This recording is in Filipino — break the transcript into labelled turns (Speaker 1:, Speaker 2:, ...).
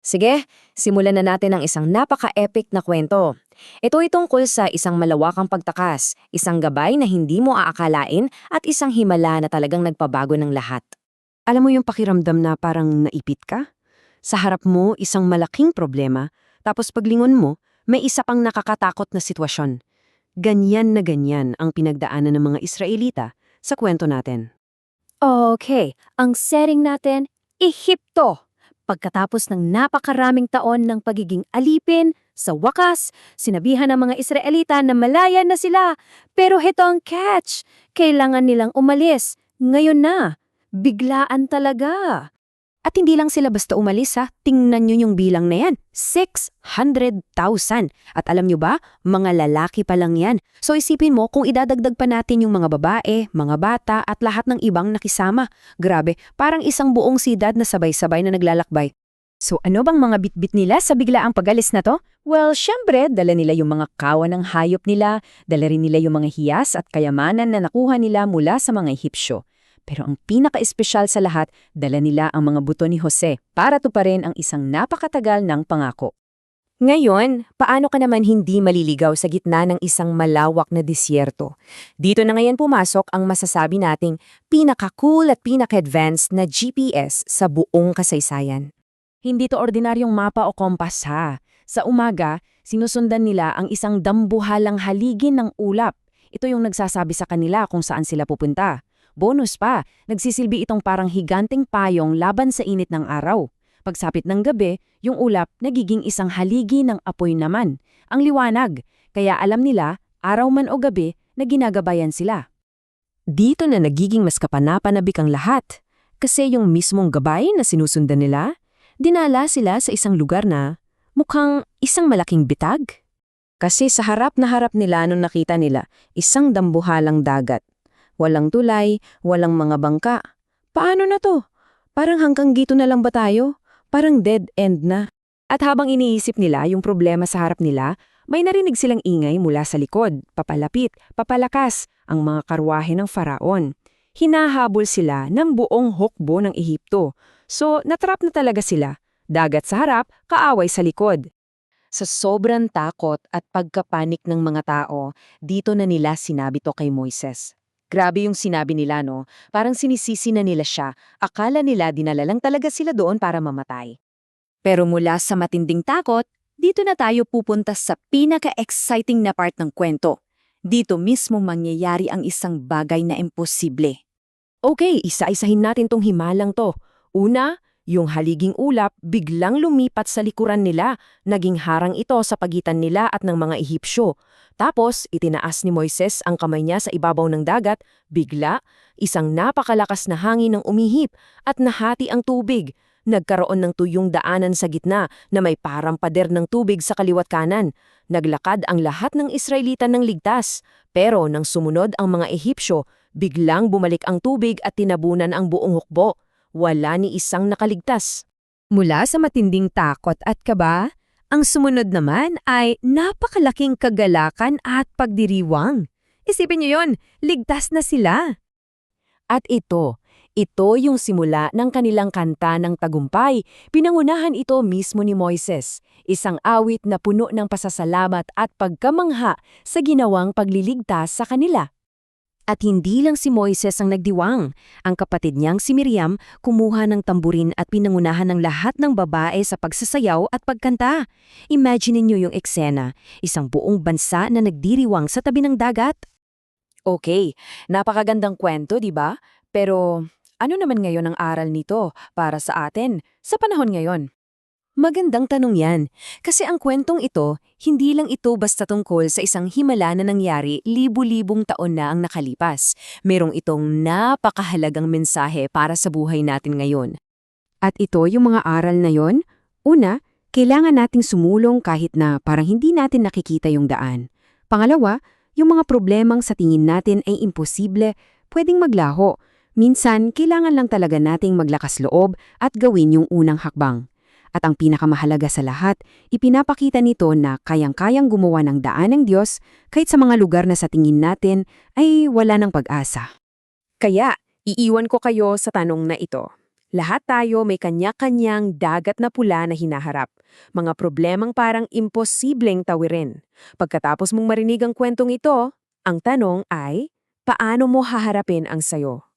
Speaker 1: Sige, simulan na natin ang isang napaka-epic na kwento. Ito ay tungkol sa isang malawakang pagtakas, isang gabay na hindi mo aakalain at isang himala na talagang nagpabago ng lahat.
Speaker 2: Alam mo yung pakiramdam na parang naipit ka? Sa harap mo, isang malaking problema, tapos paglingon mo, may isa pang nakakatakot na sitwasyon. Ganyan na ganyan ang pinagdaanan ng mga Israelita sa kwento natin.
Speaker 3: Okay, ang setting natin, Ehipto. Pagkatapos ng napakaraming taon ng pagiging alipin, sa wakas, sinabihan ng mga Israelita na malaya na sila. Pero heto ang catch, kailangan nilang umalis. Ngayon na. Biglaan talaga.
Speaker 2: At hindi lang sila basta umalis tingnan nyo yung bilang na yan, 600,000. At alam nyo ba, mga lalaki pa lang yan. So isipin mo kung idadagdag pa natin yung mga babae, mga bata at lahat ng ibang nakisama. Grabe, parang isang buong sidad na sabay-sabay na naglalakbay.
Speaker 3: So ano bang mga bitbit nila sa biglaang pag-alis na to? Well, syempre, dala nila yung mga kawan ng hayop nila, dala rin nila yung mga hiyas at kayamanan na nakuha nila mula sa mga Ehipsyo. Pero ang pinaka-espesyal sa lahat, dala nila ang mga buto ni Jose para tuparin ang isang napakatagal ng pangako.
Speaker 1: Ngayon, paano ka naman hindi maliligaw sa gitna ng isang malawak na disyerto? Dito na ngayon pumasok ang masasabi nating pinaka-cool at pinaka-advanced na GPS sa buong kasaysayan.
Speaker 2: Hindi to ordinaryong mapa o kompas Sa umaga, sinusundan nila ang isang dambuhalang haligi ng ulap. Ito yung nagsasabi sa kanila kung saan sila pupunta. Bonus pa, nagsisilbi itong parang higanteng payong laban sa init ng araw. Pagsapit ng gabi, yung ulap nagiging isang haligi ng apoy naman. Ang liwanag, kaya alam nila, araw man o gabi, na ginagabayan sila.
Speaker 1: Dito na nagiging mas kapanapanabik ang lahat. Kasi yung mismong gabay na sinusundan nila, dinala sila sa isang lugar na mukhang isang malaking bitag. Kasi sa harap na harap nila nung nakita nila, isang dambuhalang dagat. Walang tulay, walang mga bangka. Paano na to? Parang hanggang dito na lang ba tayo? Parang dead end na. At habang iniisip nila yung problema sa harap nila, may narinig silang ingay mula sa likod, papalapit, papalakas, ang mga karwahe ng faraon. Hinahabol sila ng buong hukbo ng Ehipto. So, natrap na talaga sila. Dagat sa harap, kaaway sa likod. Sa sobrang takot at pagkapanik ng mga tao, dito na nila sinabi to kay Moises. Grabe yung sinabi nila, no? Parang sinisisi na nila siya. Akala nila dinala lang talaga sila doon para mamatay.
Speaker 3: Pero mula sa matinding takot, dito na tayo pupunta sa pinaka-exciting na part ng kwento. Dito mismo mangyayari ang isang bagay na imposible.
Speaker 2: Okay, isa-isahin natin tong himalang to. Una, yung haliging ulap biglang lumipat sa likuran nila, naging harang ito sa pagitan nila at ng mga Ehipsyo. Tapos, itinaas ni Moises ang kamay niya sa ibabaw ng dagat, bigla, isang napakalakas na hangin ang umihip at nahati ang tubig. Nagkaroon ng tuyong daanan sa gitna na may parang pader ng tubig sa kaliwat kanan. Naglakad ang lahat ng Israelita ng ligtas. Pero nang sumunod ang mga Ehipsyo, biglang bumalik ang tubig at tinabunan ang buong hukbo. Wala ni isang nakaligtas.
Speaker 3: Mula sa matinding takot at kaba, ang sumunod naman ay napakalaking kagalakan at pagdiriwang. Isipin niyo yon, ligtas na sila.
Speaker 2: At ito yung simula ng kanilang kanta ng tagumpay. Pinangunahan ito mismo ni Moises, isang awit na puno ng pasasalamat at pagkamangha sa ginawang pagliligtas sa kanila. At hindi lang si Moises ang nagdiwang. Ang kapatid niyang si Miriam kumuha ng tamburin at pinangunahan ng lahat ng babae sa pagsasayaw at pagkanta. Imagine niyo yung eksena, isang buong bansa na nagdiriwang sa tabi ng dagat. Okay, napakagandang kwento, di ba? Pero ano naman ngayon ang aral nito para sa atin sa panahon ngayon? Magandang tanong yan. Kasi ang kwentong ito, hindi lang ito basta tungkol sa isang himala na nangyari libu-libong taon na ang nakalipas. Merong itong napakahalagang mensahe para sa buhay natin ngayon. At ito yung mga aral na yon. Una, kailangan nating sumulong kahit na parang hindi natin nakikita yung daan. Pangalawa, yung mga problemang sa tingin natin ay imposible, pwedeng maglaho. Minsan, kailangan lang talaga nating maglakas loob at gawin yung unang hakbang. At ang pinakamahalaga sa lahat, ipinapakita nito na kayang-kayang gumawa ng daan ng Diyos kahit sa mga lugar na sa tingin natin ay wala ng pag-asa.
Speaker 1: Kaya, iiwan ko kayo sa tanong na ito.
Speaker 2: Lahat tayo may kanya-kanyang dagat na pula na hinaharap. Mga problemang parang imposibleng tawirin. Pagkatapos mong marinig ang kwentong ito, ang tanong ay, paano mo haharapin ang sayo?